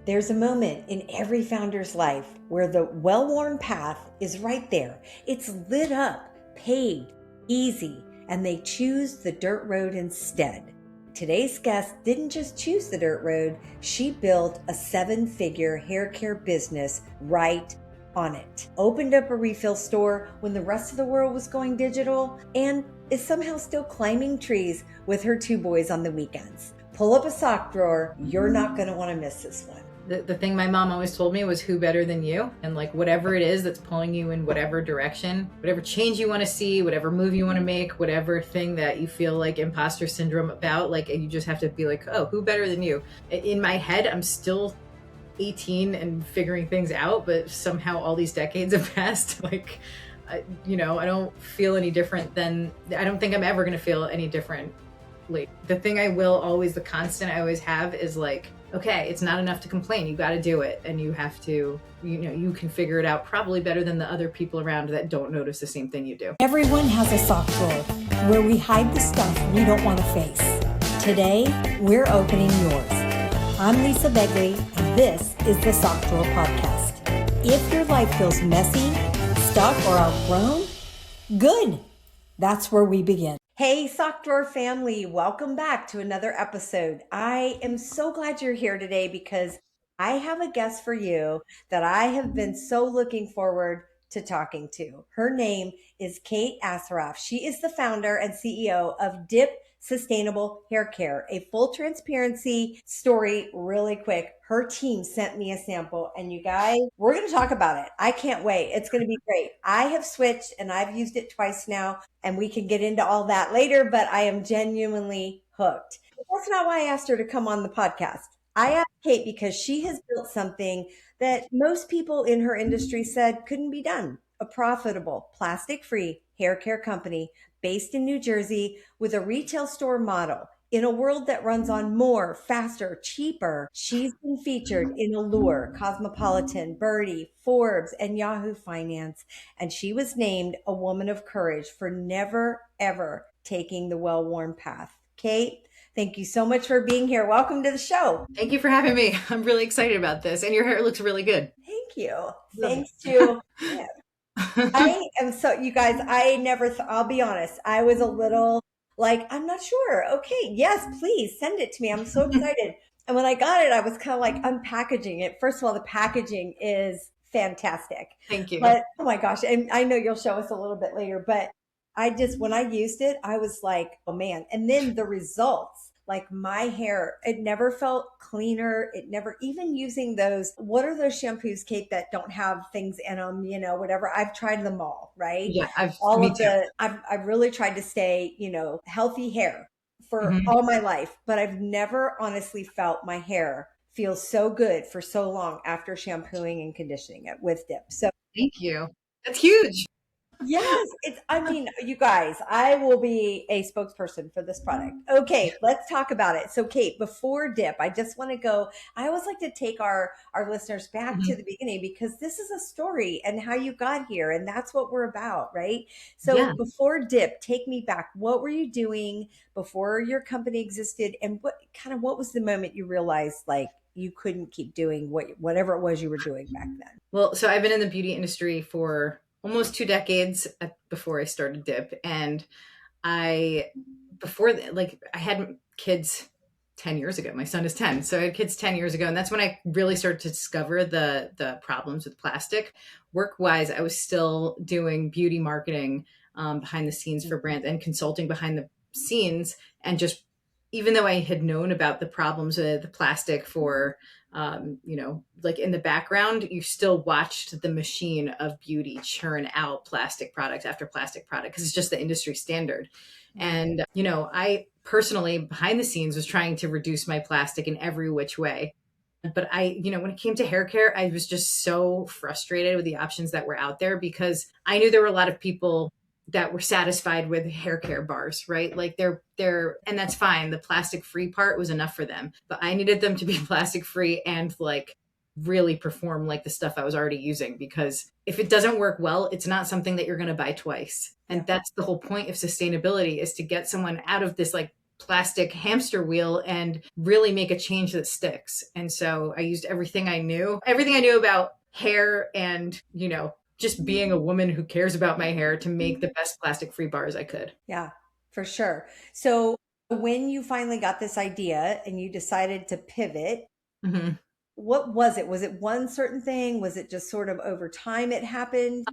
There's a moment in every founder's life where the well-worn path is right there. It's lit up, paved, easy, and they choose the dirt road instead. Today's guest didn't just choose the dirt road, she built a 7-figure hair care business right on it. Opened up a refill store when the rest of the world was going digital, and is somehow still climbing trees with her 2 boys on the weekends. Pull up a sock drawer, you're not going to want to miss this one. The thing my mom always told me was who better than you? And like whatever it is that's pulling you in whatever direction, whatever change you want to see, whatever move you want to make, whatever thing that you feel like imposter syndrome about, like you just have to be like, oh, who better than you? In my head, I'm still 18 and figuring things out, but somehow all these decades have passed. Like, I don't feel any different I don't think I'm ever going to feel any differently. The thing the constant I always have is like, okay, it's not enough to complain. You got to do it. And you have to, you can figure it out probably better than the other people around that don't notice the same thing you do. Everyone has a sock drawer where we hide the stuff we don't want to face. Today, we're opening yours. I'm Lisa Begley, and this is the Sock Drawer Podcast. If your life feels messy, stuck, or outgrown, good. That's where we begin. Hey, Sock Drawer family, welcome back to another episode. I am so glad you're here today because I have a guest for you that I have been so looking forward to talking to. Her name is Kate Assaraf. She is the founder and CEO of Dip Sustainable Hair Care. A full transparency story really quick. Her team sent me a sample, and you guys, we're going to talk about it. I can't wait. It's going to be great. I have switched and I've used it twice now, and we can get into all that later, but I am genuinely hooked. But that's not why I asked her to come on the podcast. I asked Kate because she has built something that most people in her industry said couldn't be done. A profitable, plastic-free hair care company based in New Jersey with a retail store model. In a world that runs on more, faster, cheaper, she's been featured in Allure, Cosmopolitan, Birdie, Forbes, and Yahoo Finance. And she was named a woman of courage for never, ever taking the well-worn path. Kate, thank you so much for being here. Welcome to the show. Thank you for having me. I'm really excited about this. And your hair looks really good. Thank you. Thanks to... Yeah. I am so, you guys, I'll be honest, I was a little like, I'm not sure. Okay, yes, please send it to me. I'm so excited. And when I got it, I was kind of like unpackaging it. First of all, the packaging is fantastic. Thank you. But oh my gosh, and I know you'll show us a little bit later, but when I used it, I was like, oh man. And then the results. Like my hair, it never felt cleaner. It never, even using those, what are those shampoos, Kate, that don't have things in them, whatever. I've tried them all, right? Yeah, I've really tried to stay, healthy hair for all my life, but I've never honestly felt my hair feel so good for so long after shampooing and conditioning it with Dip. So thank you. That's huge. Yes, you guys, I will be a spokesperson for this product. Okay, let's talk about it. So Kate, before Dip, I just want to I always like to take our listeners back to the beginning because this is a story and how you got here. And that's what we're about, right? So Before Dip, take me back. What were you doing before your company existed? And what was the moment you realized like you couldn't keep doing whatever it was you were doing back then? Well, so I've been in the beauty industry for almost 2 decades before I started Dip. And I had kids 10 years ago. My son is 10. So I had kids 10 years ago. And that's when I really started to discover the problems with plastic. Work-wise, I was still doing beauty marketing behind the scenes for brands and consulting behind the scenes. And just, even though I had known about the problems with the plastic for like in the background, you still watched the machine of beauty churn out plastic product after plastic product because it's just the industry standard. And, I personally behind the scenes was trying to reduce my plastic in every which way. But when it came to hair care, I was just so frustrated with the options that were out there because I knew there were a lot of people that were satisfied with hair care bars, right? Like and that's fine. The plastic free part was enough for them, but I needed them to be plastic free and like really perform like the stuff I was already using, because if it doesn't work well, it's not something that you're going to buy twice. And that's the whole point of sustainability, is to get someone out of this like plastic hamster wheel and really make a change that sticks. And so I used everything I knew about hair and, just being a woman who cares about my hair to make the best plastic free bars I could. Yeah, for sure. So when you finally got this idea and you decided to pivot, Mm-hmm. what was it? Was it one certain thing? Was it just sort of over time it happened?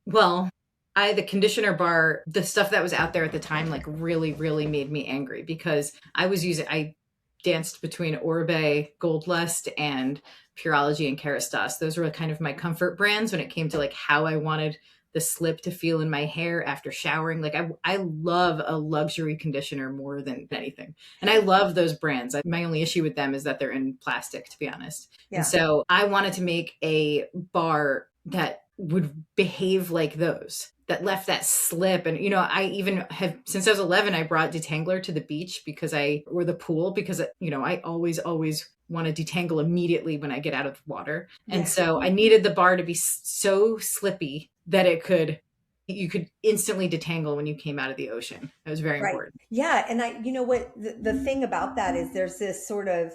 Well, the conditioner bar, the stuff that was out there at the time, like really, really made me angry because I danced between Oribe, Gold Lust, and Pureology and Kerastase. Those were kind of my comfort brands when it came to like how I wanted the slip to feel in my hair after showering. Like I love a luxury conditioner more than anything. And I love those brands. My only issue with them is that they're in plastic, to be honest. Yeah. And so I wanted to make a bar that would behave like those, that left that slip. And, I even have, since I was 11, I brought detangler to the beach or the pool, because, I always want to detangle immediately when I get out of the water. And so I needed the bar to be so slippy that you could instantly detangle when you came out of the ocean. That was very important. Yeah. And what the thing about that is there's this sort of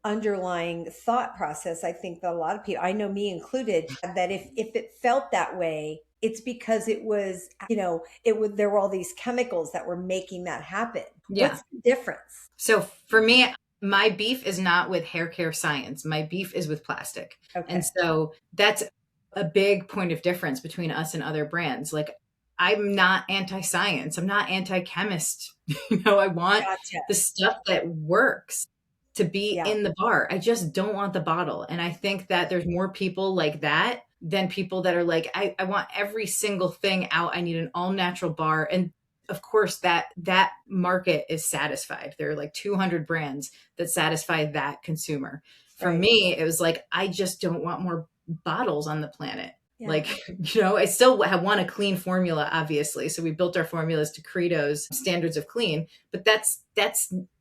underlying thought process. I think that a lot of people, I know me included, that if it felt that way, it's because it was, there were all these chemicals that were making that happen. Yeah. What's the difference? So for me, my beef is not with hair care science. My beef is with plastic. Okay. And so that's a big point of difference between us and other brands. Like, I'm not anti-science. I'm not anti-chemist. I want the stuff that works to be in the bar. I just don't want the bottle. And I think that there's more people like that than people that are like, I want every single thing out. I need an all natural bar. And of course that market is satisfied. There are like 200 brands that satisfy that consumer. For me, it was like, I just don't want more bottles on the planet. Yeah. Like, I still want a clean formula, obviously. So we built our formulas to Credo's standards of clean, but that's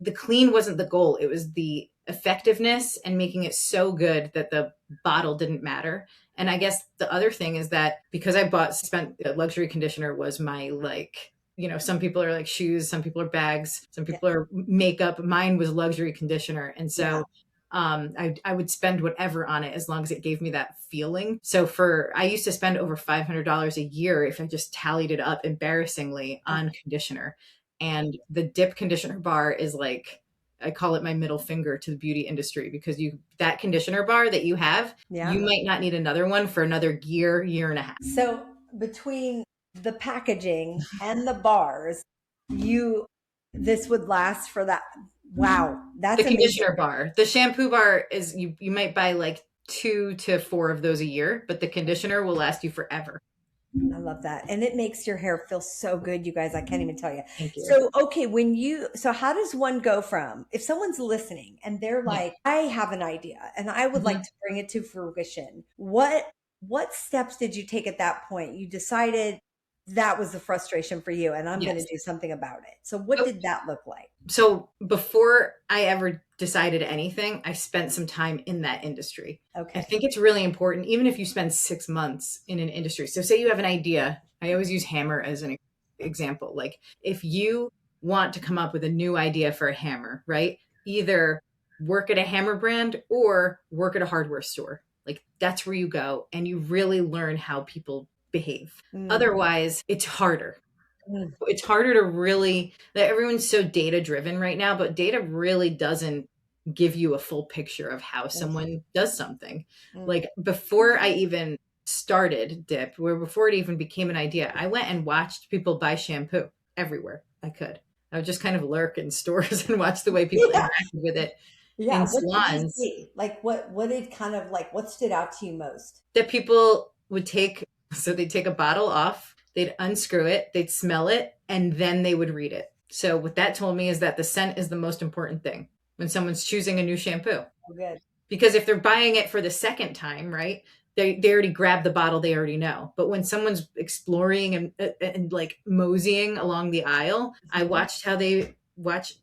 the clean wasn't the goal. It was the effectiveness and making it so good that the bottle didn't matter. And I guess the other thing is that because I spent a luxury conditioner was my, like, some people are like shoes, some people are bags, some people are makeup. Mine was luxury conditioner. And so I would spend whatever on it as long as it gave me that feeling. So I used to spend over $500 a year if I just tallied it up embarrassingly on conditioner. And the dip conditioner bar is like, I call it my middle finger to the beauty industry, because that conditioner bar that you have, you might not need another one for another year and a half. So between the packaging and the bars, this would last for that. Wow. That's the conditioner bar. The shampoo bar is you might buy like 2 to 4 of those a year, but the conditioner will last you forever. I love that. And it makes your hair feel so good, you guys. I can't even tell you. Thank you. So, okay, so how does one go from, if someone's listening and they're like, I have an idea and I would like to bring it to fruition, what steps did you take at that point? You decided that was the frustration for you and I'm going to do something about it. So what did that look like? So before I ever decided anything, I spent some time in that industry. Okay. I think it's really important, even if you spend 6 months in an industry. So say you have an idea. I always use hammer as an example. Like, if you want to come up with a new idea for a hammer, right? Either work at a hammer brand or work at a hardware store. Like, that's where you go and you really learn how people behave. Otherwise, it's harder. It's harder to really, everyone's so data driven right now, but data really doesn't give you a full picture of how someone does something. Like, before I even started Dip, before it even became an idea, I went and watched people buy shampoo everywhere I could. I would just kind of lurk in stores and watch the way people interacted with it in salons. Like, what did kind of like, what stood out to you most? That people would they'd take a bottle off, they'd unscrew it, they'd smell it, and then they would read it. So what that told me is that the scent is the most important thing when someone's choosing a new shampoo. Oh, good. Because if they're buying it for the second time, right, they already grabbed the bottle they already know. But when someone's exploring and like moseying along the aisle, I watched how they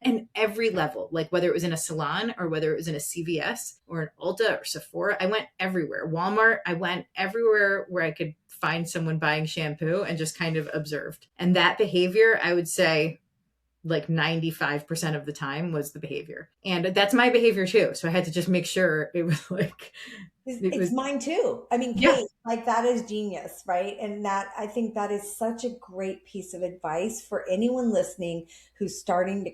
and every level, like whether it was in a salon or whether it was in a CVS or an Ulta or Sephora, I went everywhere. Walmart, I went everywhere where I could find someone buying shampoo and just kind of observed. And that behavior, I would say, like 95% of the time was the behavior. And that's my behavior too. So I had to just make sure it was like, it It's was, mine too. I mean, yeah. Kate, like that is genius, right? And that I think that is such a great piece of advice for anyone listening who's starting to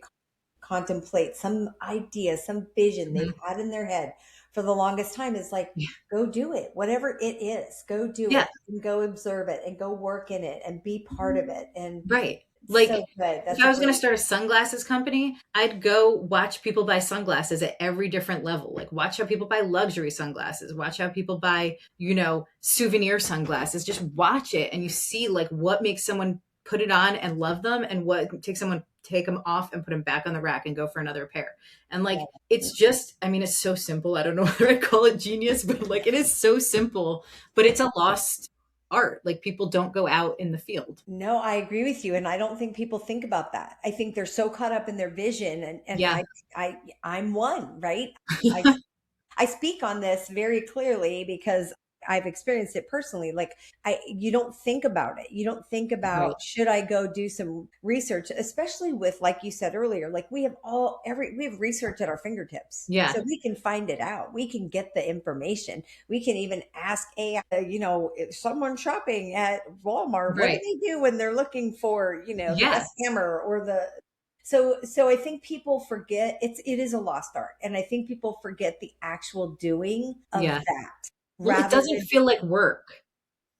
contemplate some idea, some vision they've Mhm. had in their head for the longest time is like, Yeah. go do it. Whatever it is, go do Yeah. it and go observe it and go work in it and be part of it. And Right. it's so Like good. if That's I a was going to great, start a sunglasses company, I'd go watch people buy sunglasses at every different level. Like watch how people buy luxury sunglasses, watch how people buy, souvenir sunglasses. Just watch it and you see like what makes someone put it on and love them and what takes someone take them off and put them back on the rack and go for another pair. And like it's just, I mean, it's so simple. I don't know whether I call it genius, but like it is so simple, but it's a lost art. Like people don't go out in the field. no, I agree with you. And I don't think people think about that. I think they're so caught up in their vision and Yeah. I'm one, right? I I speak on this very clearly because I've experienced it personally. Like you don't think about it. You don't think Right. about, should I go do some research, especially with, like you said earlier, like we have research at our fingertips. Yeah. So we can find it out. We can get the information. We can even ask AI, if someone shopping at Walmart, what do Right. they do when they're looking for, the Yeah. best hammer or so I think people forget it is a lost art. And I think people forget the actual doing of Yeah. that Well, it rather doesn't than feel like work.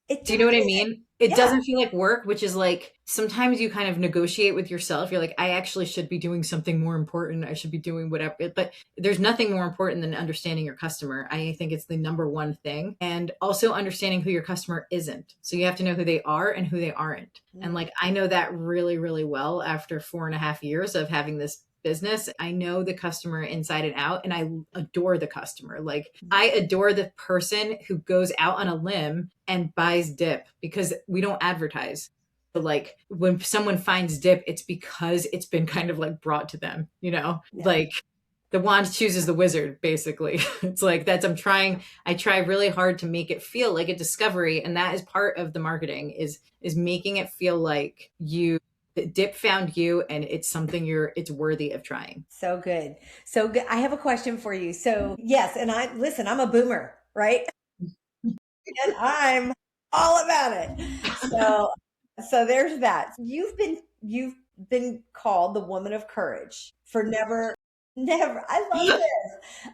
it Do you know what I doesn't. mean? It Yeah. doesn't feel like work, which is like sometimes you kind of negotiate with yourself. You're like, I actually should be doing something more important. I should be doing whatever. But there's nothing more important than understanding your customer. I think it's the number one thing. And also understanding who your customer isn't. So you have to know who they are and who they aren't. And Mm, like, I know that really, really well after 4.5 years of having this business. I know the customer inside and out, and I adore the customer. Like, I adore the person who goes out on a limb and buys dip because we don't advertise. But like when someone finds dip, it's because it's been kind of like brought to them, yeah. like the wand chooses the wizard, basically. It's like I try really hard to make it feel like a discovery. And that is part of the marketing is making it feel like dip found you and it's something it's worthy of trying. So good. So good. I have a question for you. So yes, and I'm a boomer, right? And I'm all about it. So there's that. You've been called the woman of courage for never. I love this.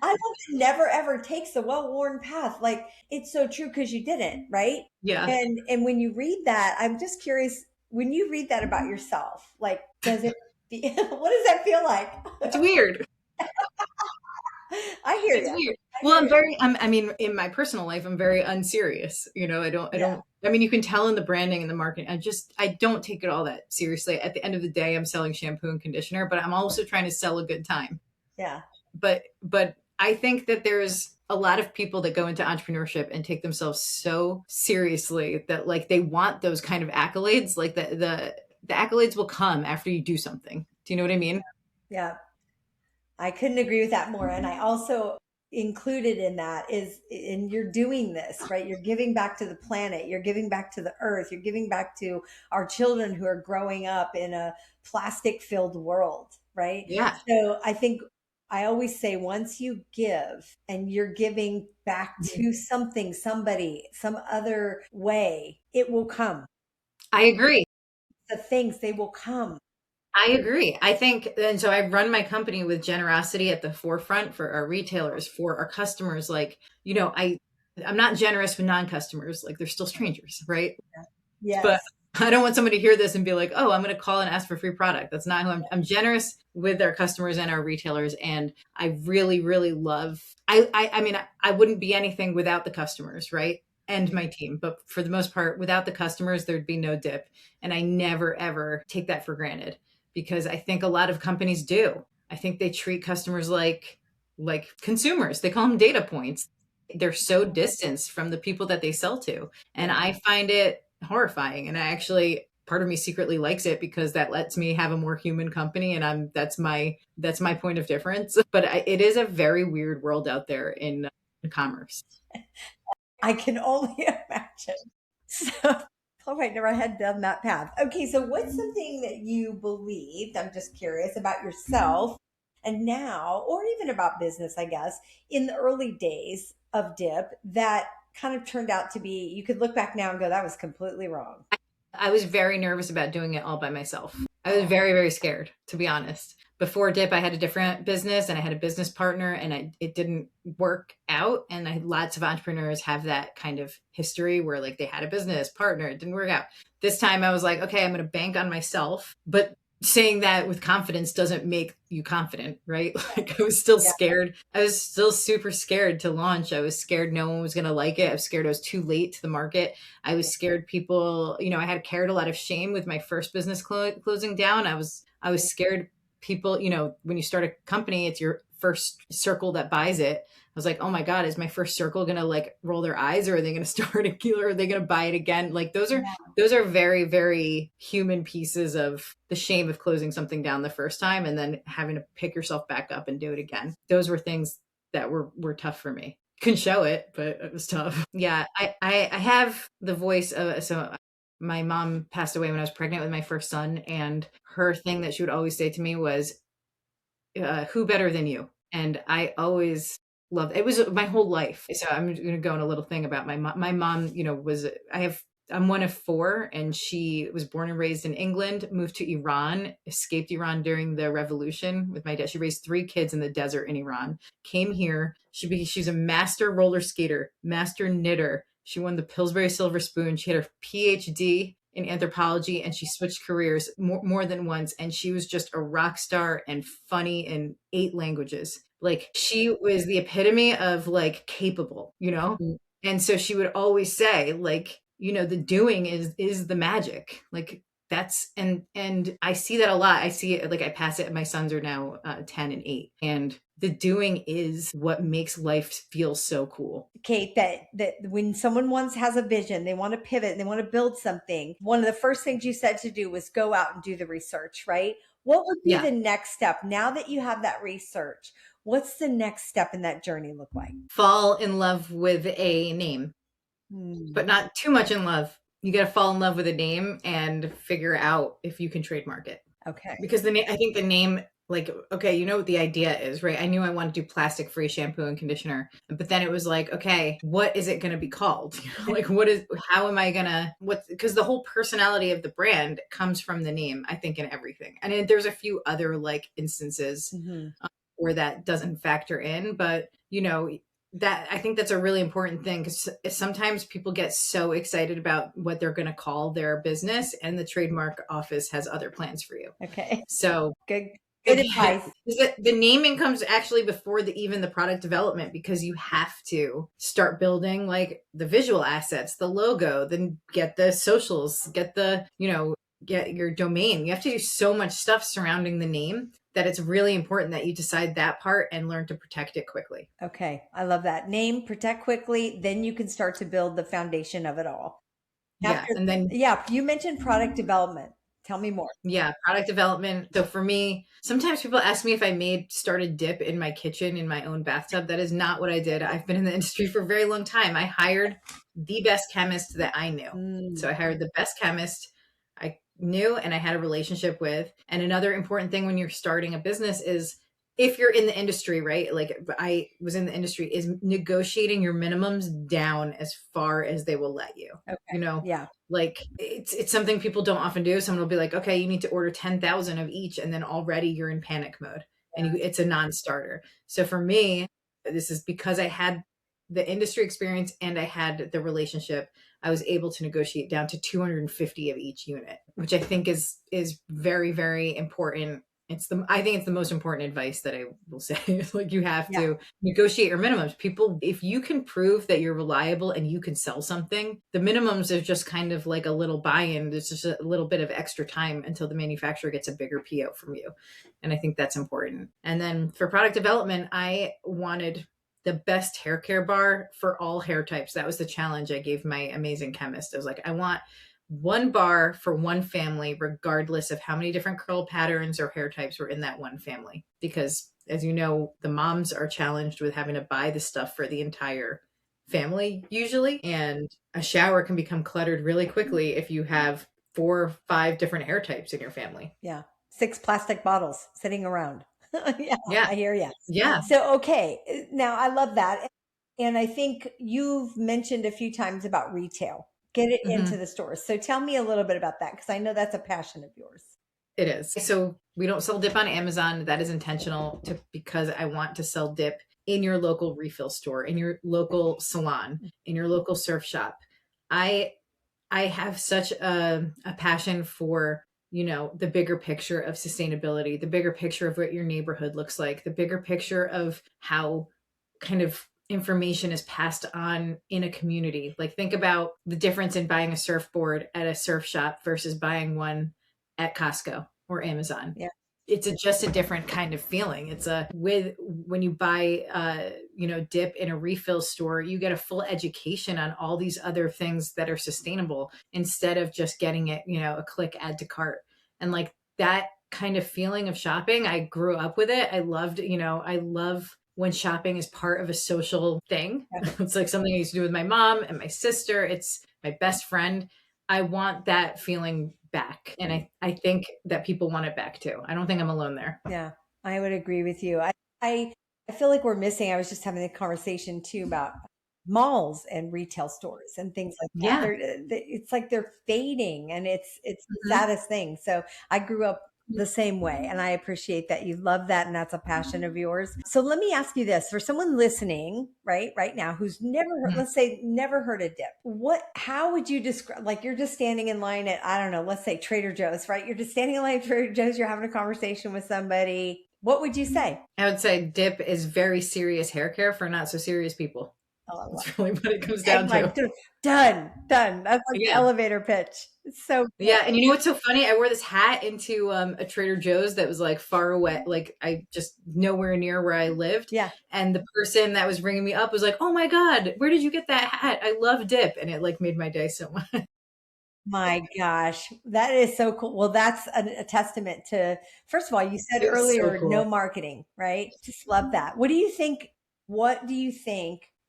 I love it. Never ever takes the well-worn path. Like it's so true because you didn't, right? Yeah. And when you read that, I'm just curious, when you read that about yourself, like does it what does that feel like? It's weird. I hear It's you. weird. I Well, hear you. I mean, in my personal life, I'm very unserious. Yeah. I mean, you can tell in the branding and the marketing. I don't take it all that seriously. At the end of the day, I'm selling shampoo and conditioner, but I'm also trying to sell a good time. Yeah. But I think that there's a lot of people that go into entrepreneurship and take themselves so seriously that like they want those kind of accolades. Like the accolades will come after you do something. Do you know what I mean? Yeah. I couldn't agree with that more. And I also included in that is, and you're doing this, right? You're giving back to the planet, you're giving back to the earth, you're giving back to our children who are growing up in a plastic filled world, right? Yeah. So I think I always say once you give and you're giving back to something, somebody, some other way, it will come. I agree. The things, they will come. I agree. I think, and so I run my company with generosity at the forefront for our retailers, for our customers. Like, I'm not generous with non-customers. Like they're still strangers, right? But Yes. I don't want somebody to hear this and be like, oh, I'm going to call and ask for free product. That's not who I'm generous with our customers and our retailers. And I really, really love, I mean, I wouldn't be anything without the customers, right? And my team. But for the most part, without the customers, there'd be no dip. And I never, ever take that for granted because I think a lot of companies do. I think they treat customers like consumers. They call them data points. They're so distanced from the people that they sell to. And Yeah. I find it horrifying. And I actually, part of me secretly likes it because that lets me have a more human company. And that's my point of difference. But it is a very weird world out there in commerce. I can only imagine. So All right, never had done that path. Okay, so what's something that you believed? I'm just curious about yourself and now, or even about business, I guess, in the early days of Dip that kind of turned out to be, you could look back now and go, that was completely wrong. I was very nervous about doing it all by myself. I was very, very scared, to be honest. Before Dip, I had a different business and I had a business partner and it didn't work out. And I had lots of entrepreneurs have that kind of history where like they had a business partner, it didn't work out. This time I was like, okay, I'm going to bank on myself. But saying that with confidence doesn't make you confident, right? Like I was still Yeah. scared. I was still super scared to launch. I was scared no one was going to like it. I was scared I was too late to the market. I was scared people, I had carried a lot of shame with my first business closing down. I was scared people, when you start a company, it's your first circle that buys it. I was like, oh my God, is my first circle going to like roll their eyes, or are they going to start a killer? Are they going to buy it again? Like those are very, very human pieces of the shame of closing something down the first time and then having to pick yourself back up and do it again. Those were things that were tough for me. Couldn't show it, but it was tough. Yeah. I have the voice of, so my mom passed away when I was pregnant with my first son. And her thing that she would always say to me was, who better than you? And I always loved it. Was my whole life. So I'm going to go on a little thing about my mom. My mom, I'm one of four, and she was born and raised in England, moved to Iran, escaped Iran during the revolution with my dad. She raised 3 kids in the desert in Iran, came here. She's a master roller skater, master knitter. She won the Pillsbury Silver Spoon. She had her PhD in anthropology, and she switched careers more than once. And she was just a rock star and funny in 8 languages. Like she was the epitome of like capable, And so she would always say like, the doing is the magic. Like that's, and I see that a lot. I see it, like I pass it. My sons are now 10 and 8, and the doing is what makes life feel so cool. Kate, that when someone has a vision, they want to pivot and they want to build something, one of the first things you said to do was go out and do the research, right? What would be the next step now that you have that research? What's the next step in that journey look like? Fall in love with a name, but not too much in love. You got to fall in love with a name and figure out if you can trademark it. Okay. Because I think the name, like, okay, you know what the idea is, right? I knew I wanted to do plastic-free shampoo and conditioner, but then it was like, okay, what is it going to be called? Like, how am I going to, because the whole personality of the brand comes from the name, I think, in everything. And there's a few other like instances where that doesn't factor in, but that I think that's a really important thing, because sometimes people get so excited about what they're going to call their business, and the trademark office has other plans for you. Okay. So Good advice. The naming comes actually before even the product development, because you have to start building like the visual assets, the logo, then get the socials, get your domain. You have to do so much stuff surrounding the name that it's really important that you decide that part and learn to protect it quickly. Okay. I love that. Name, protect quickly, then you can start to build the foundation of it all. You mentioned product development. Tell me more. Yeah, product development. So for me, sometimes people ask me if I started Dip in my kitchen, in my own bathtub. That is not what I did. I've been in the industry for a very long time. I hired the best chemist that I knew. So I hired the best chemist I knew and I had a relationship with. And another important thing when you're starting a business is, if you're in the industry, right? Like I was in the industry, is negotiating your minimums down as far as they will let you. Okay. Yeah. Like it's something people don't often do. Someone will be like, okay, you need to order 10,000 of each. And then already you're in panic mode and it's a non-starter. So for me, this is because I had the industry experience and I had the relationship. I was able to negotiate down to 250 of each unit, which I think is very, very important. I think it's the most important advice that I will say. Like you have to negotiate your minimums. People, if you can prove that you're reliable and you can sell something, the minimums are just kind of like a little buy-in. There's just a little bit of extra time until the manufacturer gets a bigger PO from you. And I think that's important. And then for product development, I wanted the best hair care bar for all hair types. That was the challenge I gave my amazing chemist. I was like, I want one bar for one family, regardless of how many different curl patterns or hair types were in that one family. Because as you know, the moms are challenged with having to buy the stuff for the entire family usually. And a shower can become cluttered really quickly if you have 4 or 5 different hair types in your family. Yeah. 6 plastic bottles sitting around. Yeah, Yeah. I hear you. Yeah. So, okay. Now I love that. And I think you've mentioned a few times about retail, get it into Mhm. the stores. So tell me a little bit about that because I know that's a passion of yours. It is. So we don't sell dip on Amazon. That is intentional because I want to sell dip in your local refill store, in your local salon, in your local surf shop. I I have such a passion for, the bigger picture of sustainability, the bigger picture of what your neighborhood looks like, the bigger picture of how kind of information is passed on in a community. Like think about the difference in buying a surfboard at a surf shop versus buying one at Costco or Amazon. Yeah. It's just a different kind of feeling. It's a with when you buy dip in a refill store, you get a full education on all these other things that are sustainable instead of just getting it, a click add to cart. And like that kind of feeling of shopping, I grew up with it. I loved, I love when shopping is part of a social thing. Yeah. It's like something I used to do with my mom and my sister. It's my best friend. I want that feeling back. And I think that people want it back too. I don't think I'm alone there. Yeah, I would agree with you. I, I feel like we're missing. I was just having a conversation too about malls and retail stores and things like that. Yeah. It's like they're fading, and it's the Mhm. saddest thing. So I grew up the same way, and I appreciate that you love that, and that's a passion of yours. So let me ask you this: for someone listening right now who's never heard, Mhm. let's say never heard of dip, how would you describe? Like you're just standing in line at, I don't know, let's say Trader Joe's, right? You're just standing in line at Trader Joe's. You're having a conversation with somebody. What would you say? I would say dip is very serious hair care for not so serious people. Oh, I love That's really what it comes it. down And like, to. dude, done. That's like the Yeah. elevator pitch. It's so Yeah. And you know what's so funny? I wore this hat into a Trader Joe's that was like far away, like I just nowhere near where I lived. yeah. And the person that was ringing me up was like, "Oh my God, where did you get that hat? I love dip." And it like made my day so much. My gosh, that is so cool. Well, that's a testament to, first of all, you said It was so earlier, no cool. marketing, right? Just love that. What do you think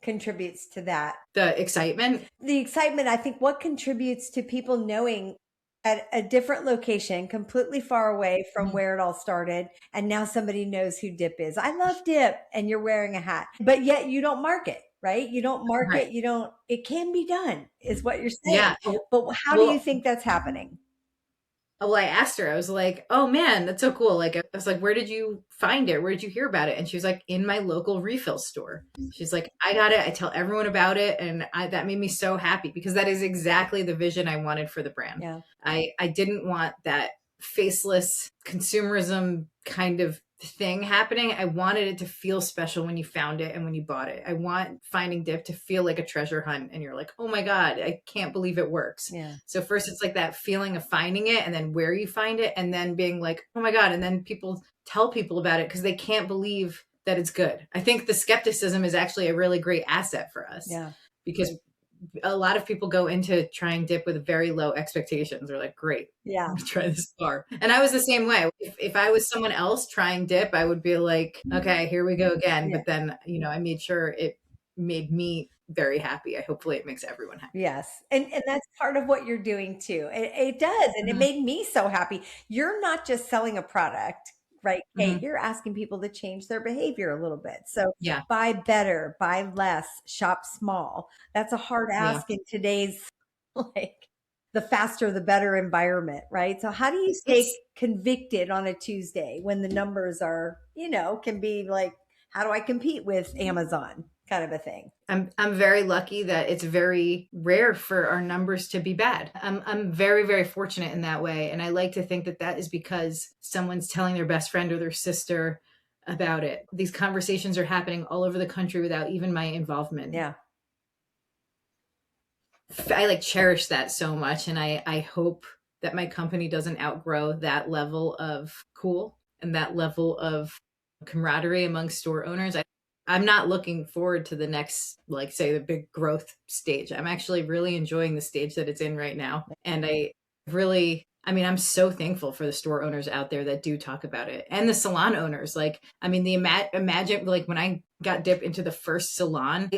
contributes to that? The excitement. The excitement, I think, what contributes to people knowing at a different location, completely far away from Mhm. where it all started, and now somebody knows who Dip is. I love Dip, and you're wearing a hat, but yet you don't market, right? You don't Right. market, it can be done, is what you're Yeah. saying. But how do you Well, think that's happening? Well, I asked her, I was like, "Oh man, that's so cool." Like, I was like, "Where did you find it? Where did you hear about it?" And she was like, "In my local refill store." She's like, "I got it. I tell everyone about it." And that made me so happy because that is exactly the vision I wanted for the brand. Yeah. I didn't want that faceless consumerism kind of thing happening. I wanted it to feel special when you found it and when you bought it. I want finding dip to feel like a treasure hunt and you're like, "Oh my God, I can't believe it works." Yeah. So first it's like that feeling of finding it and then where you find it and then being like, "Oh my God." And then people tell people about it because they can't believe that it's good. I think the skepticism is actually a really great asset for us Yeah. because a lot of people go into trying dip with very low expectations. They're like, "Great, Yeah. I'm gonna try this bar." And I was the same way. If I was someone else trying dip, I would be like, "Okay, here we go again." Yeah. But then, I made sure it made me very happy. Hopefully it makes everyone happy. Yes. And that's part of what you're doing too. It does. And it Mhm. made me so happy. You're not just selling a product, right, Kate? Mhm. You're asking people to change their behavior a little bit. So Yeah. buy better, buy less, shop small. That's a hard Yeah. ask in today's like the faster the better environment, right? So how do you stay It's convicted on a Tuesday when the numbers are, can be like, how do I compete with Amazon kind of a thing? I'm very lucky that it's very rare for our numbers to be bad. I'm very very fortunate in that way, and I like to think that that is because someone's telling their best friend or their sister about it. These conversations are happening all over the country without even my involvement. Yeah. I like cherish that so much, and I hope that my company doesn't outgrow that level of cool and that level of camaraderie among store owners. I'm not looking forward to the next, like, say, the big growth stage. I'm actually really enjoying the stage that it's in right now. And I'm so thankful for the store owners out there that do talk about it and the salon owners. Like, I mean, imagine like when I got dipped into the first salon,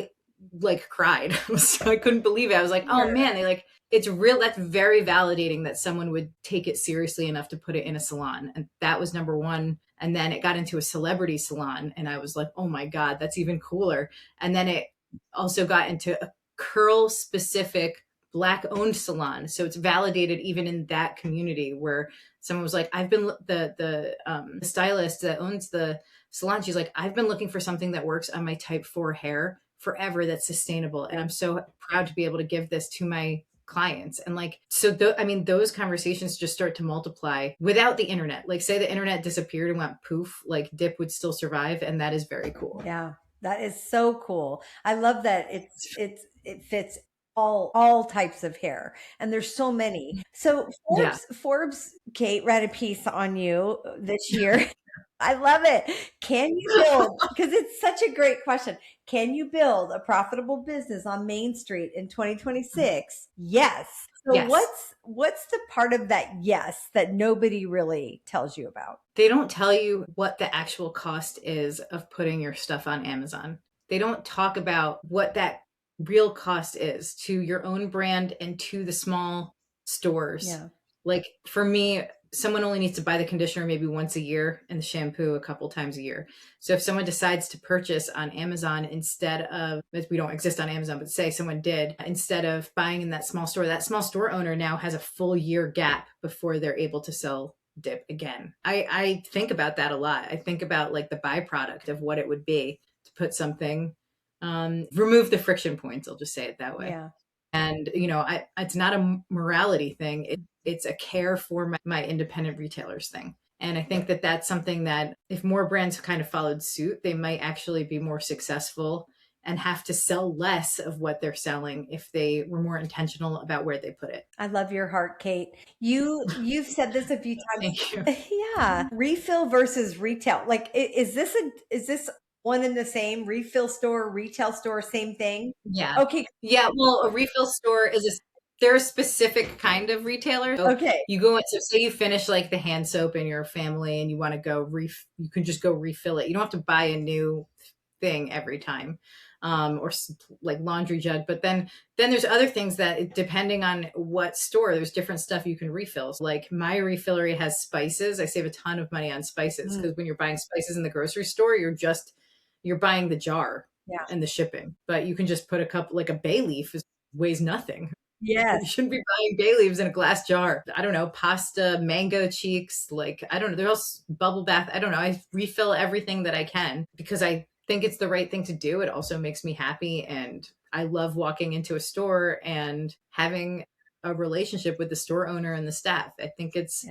like cried. So I couldn't believe it. I was like, oh man, they like, it's real. That's very validating that someone would take it seriously enough to put it in a salon. And that was number one. And then it got into a celebrity salon. And I was like, oh my God, that's even cooler. And then it also got into a curl specific Black owned salon. So it's validated even in that community where someone was like, I've been the stylist that owns the salon. She's like, I've been looking for something that works on my type 4 hair forever, that's sustainable. And I'm so proud to be able to give this to my clients. And like, so I mean, those conversations just start to multiply without the internet. Like say the internet disappeared and went poof, like Dip would still survive. And that is very cool. Yeah, that is so cool. I love that it fits all types of hair, and there's so many. So Forbes, Kate read a piece on you this year. I love it. Can you build, because it's such a great question. Can you build a profitable business on Main Street in 2026? Yes. So Yes. what's the part of that yes that nobody really tells you about? They don't tell you what the actual cost is of putting your stuff on Amazon. They don't talk about what that real cost is to your own brand and to the small stores. Yeah. Like for me, someone only needs to buy the conditioner maybe once a year and the shampoo a couple times a year. So if someone decides to purchase on Amazon instead of, we don't exist on Amazon, but say someone did, instead of buying in that small store owner now has a full year gap before they're able to sell Dip again. I think about that a lot. I think about like the byproduct of what it would be to put something, remove the friction points. I'll just say it that way. Yeah. And, you know, it's not a morality thing. It's a care for my independent retailers thing. And I think that that's something that if more brands kind of followed suit, they might actually be more successful and have to sell less of what they're selling if they were more intentional about where they put it. I love your heart, Kate. You've said this a few times. Thank you. Yeah. Refill versus retail. Like, is this one and the same? Refill store, retail store, same thing? Yeah. Okay. Yeah. Well, a refill store is they're a specific kind of retailer. So Okay. you go in, so say you finish like the hand soap in your family and you want to go you can just go refill it. You don't have to buy a new thing every time. Or like laundry jug. But then there's other things that depending on what store, there's different stuff you can refill. So like my refillery has spices. I save a ton of money on spices because when you're buying spices in the grocery store, you're buying the jar and the shipping, but you can just put a cup, like a bay leaf weighs nothing. Yes. You shouldn't be buying bay leaves in a glass jar. I don't know, pasta, mango cheeks, like, I don't know, there's bubble bath. I don't know. I refill everything that I can because I think it's the right thing to do. It also makes me happy. And I love walking into a store and having a relationship with the store owner and the staff. I think it's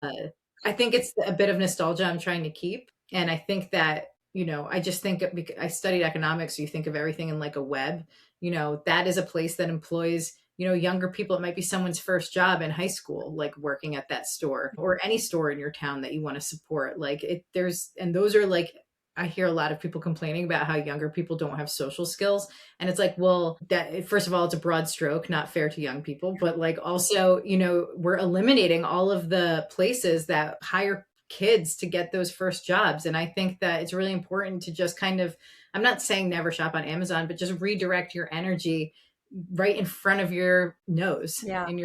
a bit of nostalgia I'm trying to keep. And I think that, you know, I just think I studied economics. So you think of everything in like a web, you know, that is a place that employs, you know, younger people. It might be someone's first job in high school, like working at that store or any store in your town that you want to support. Like and those are like, I hear a lot of people complaining about how younger people don't have social skills. And it's like, well, that first of all, it's a broad stroke, not fair to young people, but like also, you know, we're eliminating all of the places that hire kids to get those first jobs. And I think that it's really important to just kind of, I'm not saying never shop on Amazon, but just redirect your energy right in front of your nose in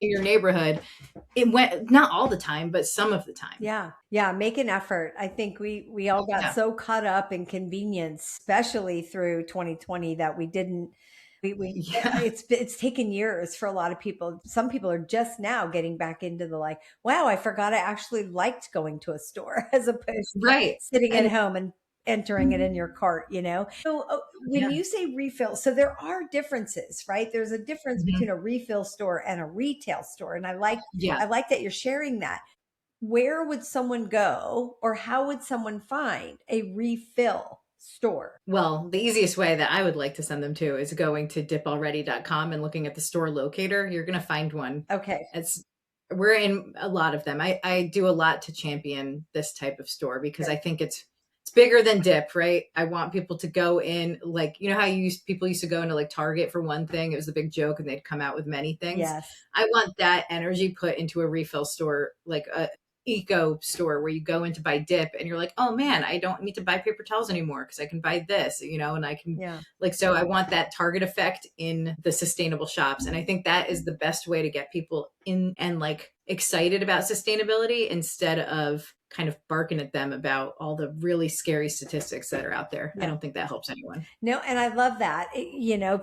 your neighborhood. It went not all the time, but some of the time. Yeah. Make an effort. I think we all got so caught up in convenience, especially through 2020, that we didn't. It's taken years for a lot of people. Some people are just now getting back into the like, wow, I forgot I actually liked going to a store as opposed to sitting at home and entering it in your cart, you know? So when you say refill, so there are differences, right? There's a difference between a refill store and a retail store. And I like that you're sharing that. Where would someone go, or how would someone find a refill store? Well, the easiest way that I would like to send them to is going to dipalready.com and looking at the store locator. You're going to find one. Okay. We're in a lot of them. I do a lot to champion this type of store because I think it's bigger than Dip, right? I want people to go in, like, you know how people used to go into like Target for one thing. It was a big joke and they'd come out with many things. Yes. I want that energy put into a refill store, like eco store where you go in to buy dip and you're like, oh man, I don't need to buy paper towels anymore because I can buy this, and I can Yeah. like, so I want that target effect in the sustainable shops. And I think that is the best way to get people in and like excited about sustainability instead of kind of barking at them about all the really scary statistics that are out there. I Yeah. don't think that helps anyone. No, and I love that.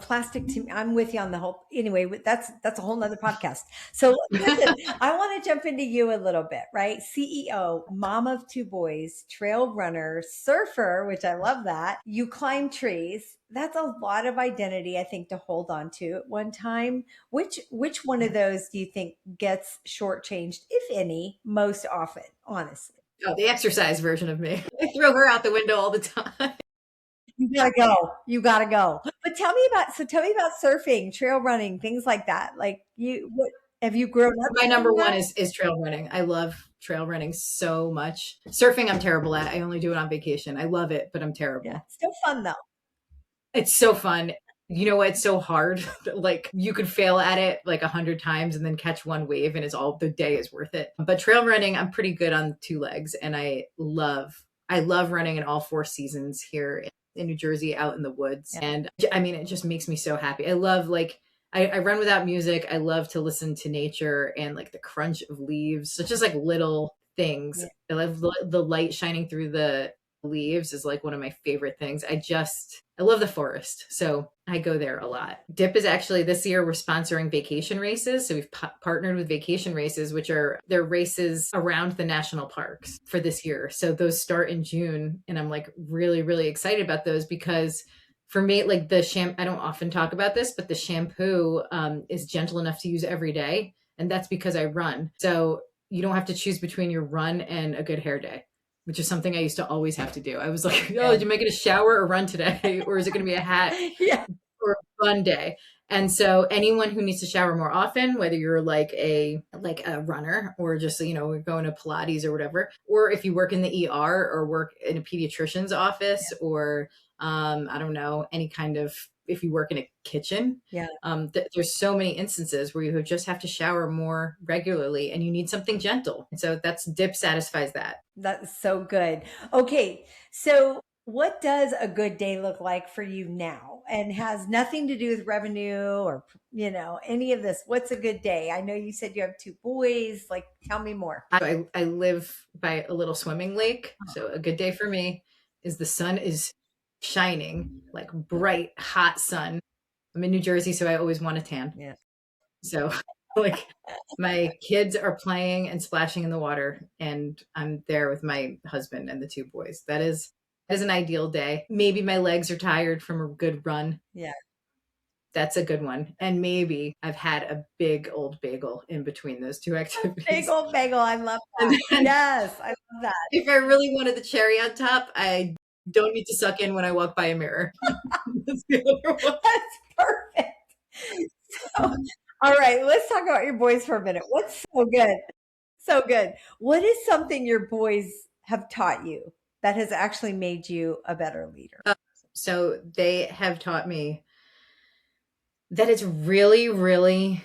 Plastic to me, I'm with you on the whole. Anyway, that's a whole nother podcast. So listen, I want to jump into you a little bit, right? CEO, mom of two boys, trail runner, surfer, which I love that. You climb trees. That's a lot of identity, I think, to hold on to at one time. Which one of those do you think gets shortchanged, if any, most often, honestly? Oh, the exercise version of me. I throw her out the window all the time. You gotta go. You gotta go. But tell me about surfing, trail running, things like that. Like what have you grown up My number doing one that? is trail running. I love trail running so much. Surfing, I'm terrible at. I only do it on vacation. I love it, but I'm Yeah. terrible. Still fun though. It's so fun. You know what? It's so hard. Like you could fail at it like 100 times and then catch one wave and the day is worth it. But trail running, I'm pretty good on two legs and I love running in all four seasons here in New Jersey out in the woods. Yeah. And I mean, it just makes me so happy. I love like, I run without music. I love to listen to nature and like the crunch of leaves. So just like little things. Yeah. I love the light shining through the leaves is like one of my favorite things. I love the forest. So I go there a lot. Dip is actually this year we're sponsoring vacation races. So we've partnered with vacation races, which are they're races around the national parks for this year. So those start in June. And I'm like really, really excited about those because for me, like I don't often talk about this, but the shampoo is gentle enough to use every day. And that's because I run. So you don't have to choose between your run and a good hair day, which is something I used to always have to do. I was like, oh, did you make it a shower or run today? Or is it going to be a hat Yeah. or a fun day? And so anyone who needs to shower more often, whether you're like a runner or just, we're going to Pilates or whatever, or if you work in the ER or work in a pediatrician's office or I don't know, any kind of, if you work in a kitchen, Yeah. There's so many instances where you just have to shower more regularly and you need something gentle. And so dip satisfies that. That's so good. Okay. So what does a good day look like for you now and has nothing to do with revenue or, any of this? What's a good day? I know you said you have two boys. Like, tell me more. I live by a little swimming lake. So a good day for me is the sun is shining, like bright, hot sun. I'm in New Jersey, so I always want a tan. Yeah. So like my kids are playing and splashing in the water and I'm there with my husband and the two boys. That is an ideal day. Maybe my legs are tired from a good run. Yeah. That's a good one. And maybe I've had a big old bagel in between those two activities. Big old bagel. I love that. Yes, I love that. If I really wanted the cherry on top, I don't need to suck in when I walk by a mirror. That's the other one. That's perfect. So, all right, let's talk about your boys for a minute. What's so good? So good. What is something your boys have taught you that has actually made you a better leader? So they have taught me that it's really, really,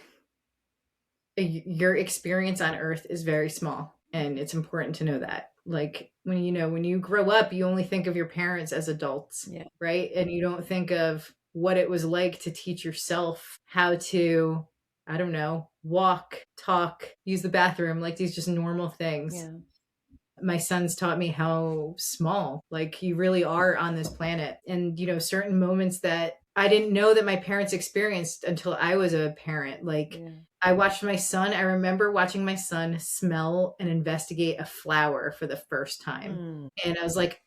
your experience on earth is very small. And it's important to know that. Like when you grow up, you only think of your parents as adults, Yeah. right? And you don't think of what it was like to teach yourself how to, I don't know, walk, talk, use the bathroom, like these just normal things. Yeah. My sons taught me how small, like you really are on this planet. And, certain moments that I didn't know that my parents experienced until I was a parent. Like I remember watching my son smell and investigate a flower for the first time. And I was like,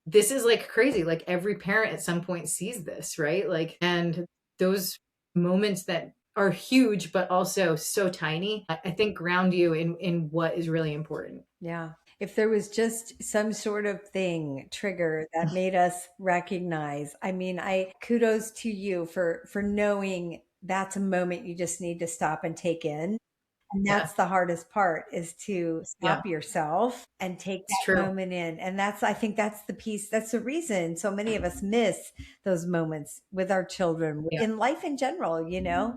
this is like crazy. Like every parent at some point sees this, right? Like, and those moments that are huge, but also so tiny, I think ground you in what is really important. Yeah. If there was just some sort of trigger that made us recognize, kudos to you for knowing that's a moment you just need to stop and take in. And Yeah. that's the hardest part, is to Yeah. stop yourself and take It's that true. moment in. And I think that's the piece. That's the reason so many of us miss those moments with our children Yeah. in life in general.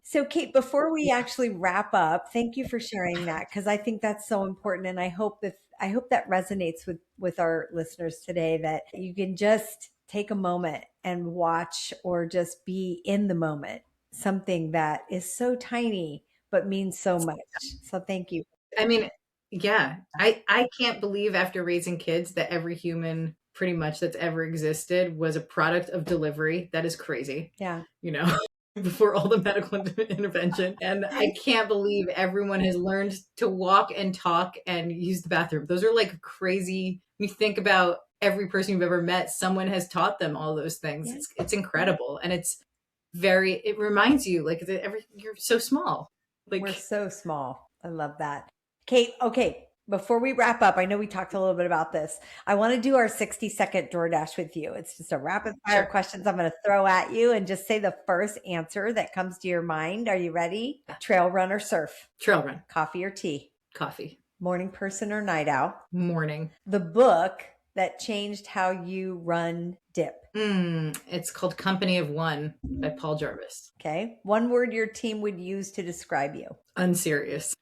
So Kate, before we Yeah. actually wrap up, thank you for sharing that, because I think that's so important. And I hope that resonates with our listeners today, that you can just take a moment and watch, or just be in the moment, something that is so tiny but means so much. So thank you. I mean, yeah, I can't believe after raising kids that every human pretty much that's ever existed was a product of delivery. That is crazy, Yeah. you know, before all the medical intervention. And I can't believe everyone has learned to walk and talk and use the bathroom. Those are like crazy. When you think about every person you've ever met, someone has taught them all those things. Yeah. It's incredible. And it reminds you like that you're so small. We're Like, so small. I love that. Kate, okay, before we wrap up, I know we talked a little bit about this. I want to do our 60-second DoorDash with you. It's just a rapid fire sure. questions I'm going to throw at you, and just say the first answer that comes to your mind. Are you ready? Trail run or surf? Trail run. Coffee or tea? Coffee. Morning person or night owl? Morning. The book that changed how you run Dip? It's called Company of One by Paul Jarvis. Okay. One word your team would use to describe you? Unserious.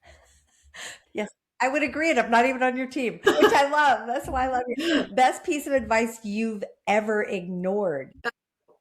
Yes, I would agree. And I'm not even on your team, which I love. That's why I love you. Best piece of advice you've ever ignored?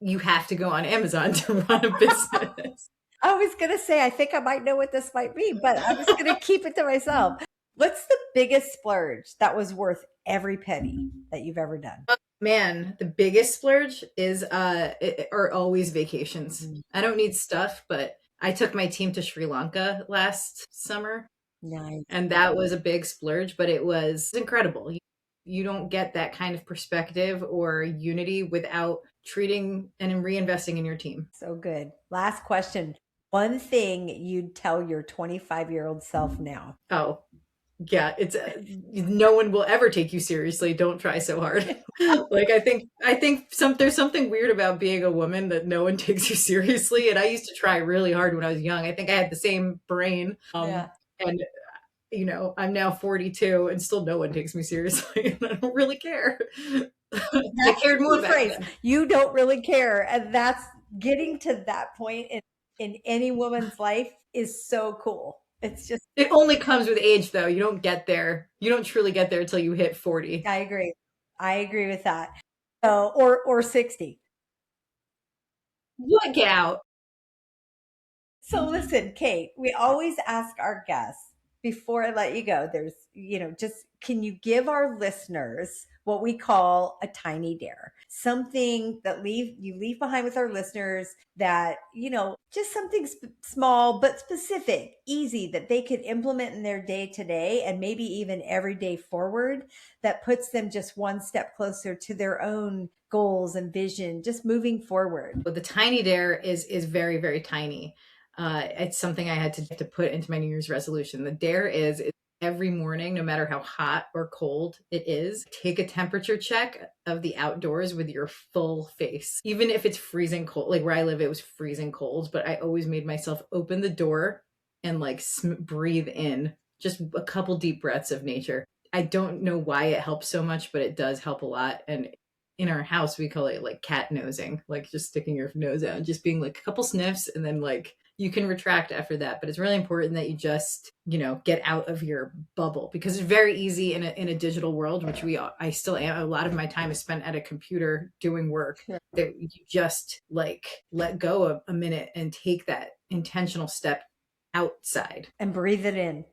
You have to go on Amazon to run a business. I was going to say, I think I might know what this might be, but I'm just going to keep it to myself. What's the biggest splurge that was worth every penny that you've ever done? Man, the biggest splurge are always vacations. I don't need stuff, but I took my team to Sri Lanka last summer. Nice. And that was a big splurge, but it was incredible. You don't get that kind of perspective or unity without treating and reinvesting in your team. So good. Last question. One thing you'd tell your 25-year-old self now? Oh, yeah, it's no one will ever take you seriously. Don't try so hard. Like I think there's something weird about being a woman, that no one takes you seriously. And I used to try really hard when I was young. I think I had the same brain. Yeah. And I'm now 42 and still no one takes me seriously. And I don't really care. I cared more back then. You don't really care. And that's getting to that point in any woman's life is so cool. It's just, it only comes with age though. You don't get there. You don't truly get there until you hit 40. I agree. I agree with that. So, or 60. Look out. So listen, Kate, we always ask our guests, before I let you go, just can you give our listeners what we call a tiny dare? Something that you leave behind with our listeners, that, just something small but specific, easy, that they could implement in their day to day, and maybe even every day forward, that puts them just one step closer to their own goals and vision, just moving forward. But the tiny dare is very, very tiny. It's something I had to put into my New Year's resolution. The dare is every morning, no matter how hot or cold it is, take a temperature check of the outdoors with your full face. Even if it's freezing cold, like where I live, it was freezing cold, but I always made myself open the door and like breathe in just a couple deep breaths of nature. I don't know why it helps so much, but it does help a lot. And in our house, we call it like cat nosing, like just sticking your nose out and just being like a couple sniffs, and then like you can retract after that. But it's really important that you just, get out of your bubble, because it's very easy in a digital world, which I still am. A lot of my time is spent at a computer doing work, that you just like let go a minute and take that intentional step outside And breathe it in.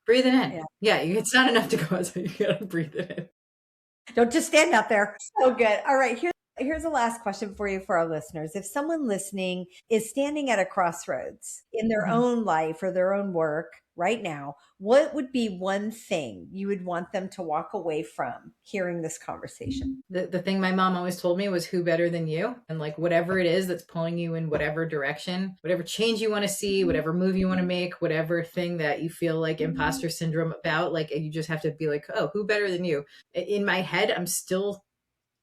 Breathe it in. Yeah, it's not enough to go outside. You gotta breathe it in. Don't just stand out there. So good. All right. Here's the last question for you, for our listeners. If someone listening is standing at a crossroads in their own life or their own work right now, what would be one thing you would want them to walk away from hearing this conversation? The thing my mom always told me was, who better than you? And like whatever it is that's pulling you in whatever direction, whatever change you want to see, whatever move you want to make, whatever thing that you feel like imposter syndrome about, like you just have to be like, oh, who better than you? In my head, I'm still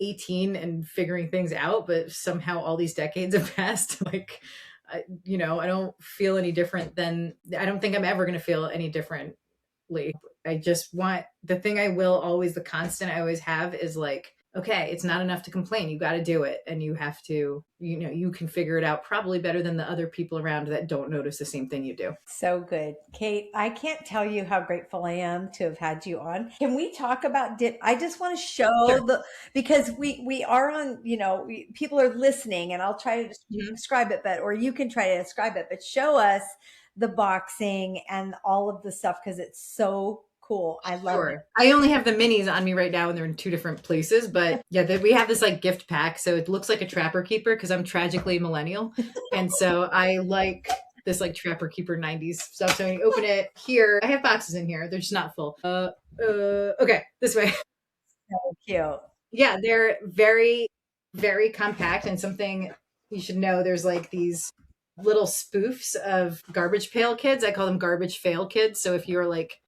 18 and figuring things out, but somehow all these decades have passed. Like I don't feel any different I don't think I'm ever going to feel any differently. I just want the thing the constant I always have is like, okay, it's not enough to complain. You got to do it. And you have to, you can figure it out probably better than the other people around that don't notice the same thing you do. So good. Kate, I can't tell you how grateful I am to have had you on. Can we talk about dip? I just want to show Sure. because we are on, people are listening and I'll try to describe it, or you can try to describe it, but show us the boxing and all of the stuff because it's so cool. I love it. I only have the minis on me right now and they're in 2 different places, but yeah, we have this like gift pack. So it looks like a Trapper Keeper because I'm tragically millennial. And so I like this like Trapper Keeper 90s stuff. So when you open it here, I have boxes in here. They're just not full. Okay, this way. So cute. Yeah, they're very, very compact. And something you should know, there's like these little spoofs of Garbage Pail Kids. I call them Garbage Fail Kids. So if you're like,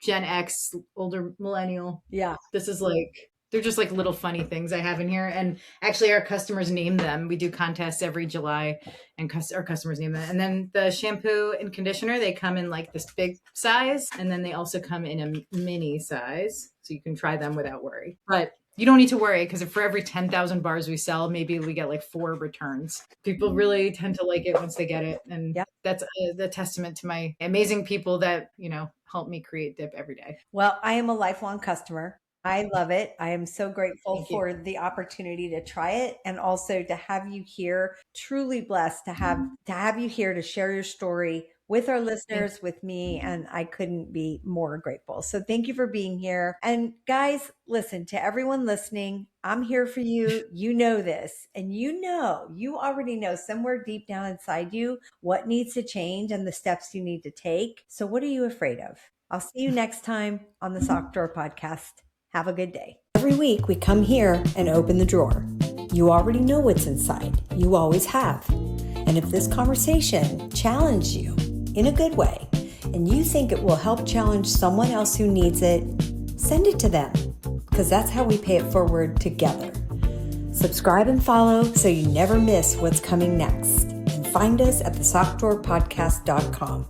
Gen X, older millennial. Yeah. This is like, they're just like little funny things I have in here. And actually our customers name them. We do contests every July and our customers name them. And then the shampoo and conditioner, they come in like this big size. And then they also come in a mini size. So you can try them without worry. But you don't need to worry because for every 10,000 bars we sell, maybe we get like 4 returns. People really tend to like it once they get it. And that's the testament to my amazing people that, help me create dip every day. Well, I am a lifelong customer. I love it. I am so grateful for the opportunity to try it and also to have you here. Truly blessed to have you here to share your story with our listeners, with me, and I couldn't be more grateful. So thank you for being here. And guys, listen, to everyone listening, I'm here for you. You know this, and you already know somewhere deep down inside you what needs to change and the steps you need to take. So what are you afraid of? I'll see you next time on the Sock Drawer Podcast. Have a good day. Every week we come here and open the drawer. You already know what's inside. You always have. And if this conversation challenged you in a good way, and you think it will help challenge someone else who needs it, send it to them, because that's how we pay it forward together. Subscribe and follow so you never miss what's coming next. And find us at thesockdrawerpodcast.com.